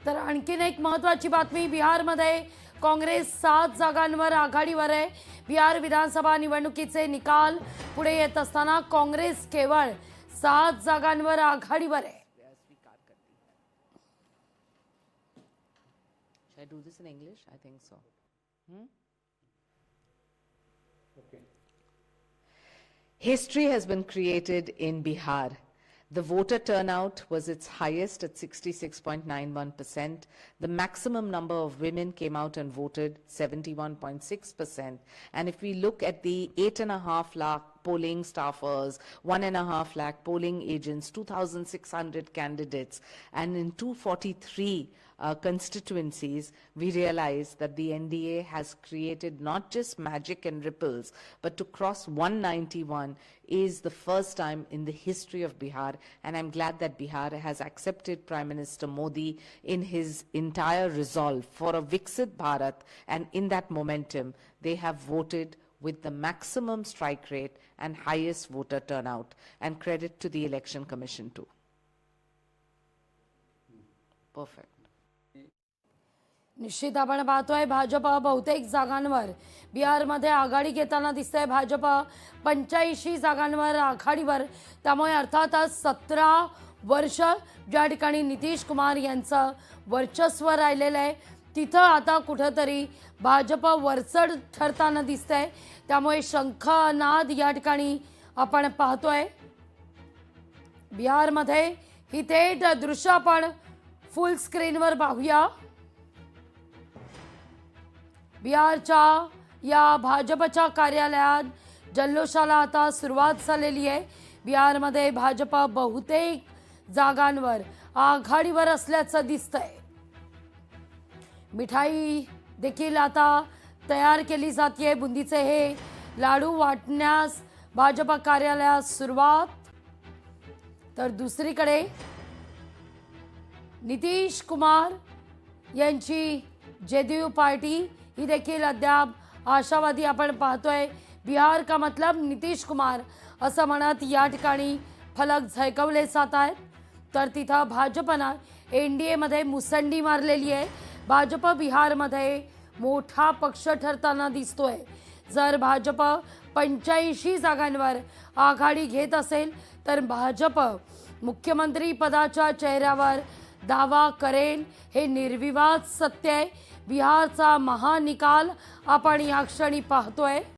तर आणखीन एक महत्त्वाची बातमी, बिहारमध्ये काँग्रेस 7 जागांवर आघाडीवर आहे। बिहार विधानसभा निवडणुकीचे निकाल पुढे येत असताना काँग्रेस केवळ 7 जागांवर आघाडीवर आहे। Should I do this in English? I think so. Okay. History has been created in Bihar. The voter turnout was its highest at 66.91%. The maximum number of women came out and voted, 71.6%. And if we look at the 8.5 lakh polling staffers, 1.5 lakh polling agents, 2,600 candidates, and in 243 constituencies, we realize that the NDA has created not just magic and ripples, but to cross 191 is the first time in the history of Bihar. And I'm glad that Bihar has accepted Prime Minister Modi in his entire resolve for a Viksit Bharat, and in that momentum, they have voted with the maximum strike rate and highest voter turnout, and credit to the Election Commission too. Perfect. निश्चित आपण पाहतोय भाजप बहुतेक जागांवर बिहारमध्ये आघाडी घेताना दिसतंय। भाजप 85 जागांवर आघाडीवर, त्यामुळे अर्थातच 17 वर्ष ज्या ठिकाणी नितीश कुमार यांचं वर्चस्व राहिलेलं आहे तिथं आता कुठेतरी भाजप वरचढ ठरताना दिसतंय। त्यामुळे शंखनाद या ठिकाणी आपण पाहतोय। बिहारमध्ये ही थेट दृश्य आपण फुल स्क्रीनवर पाहूया। बिहारच्या या भाजपच्या कार्यालयात जल्लोषाला आता सुरुवात झालेली आहे। बिहारमध्ये भाजप बहुतेक जागांवर आघाडीवर असल्याचं दिसतंय। मिठाई देखील आता तयार केली जाते। बुंदीचे हे लाडू वाटण्यास भाजप कार्यालयात सुरुवात। तर दुसरीकडे नितीश कुमार यांची जेडीयू पार्टी ही देखील अद्याप आशावादी आपण पाहतोय। बिहार का मतलब नितीश कुमार असं म्हणत या ठिकाणी फलक झळकवले जात आहेत। तर तिथं भाजपनं एनडीए मध्ये मुसंडी मारलेली आहे। भाजप बिहारमध्ये मोठा पक्ष ठरताना दिसतोय। जर भाजप 85 जागांवर आघाडी घेत असेल तर भाजप मुख्यमंत्री पदाच्या चेहऱ्यावर दावा करेल, हे निर्विवाद सत्य आहे। बिहारचा महानिकाल आपण या क्षणी पाहतोय।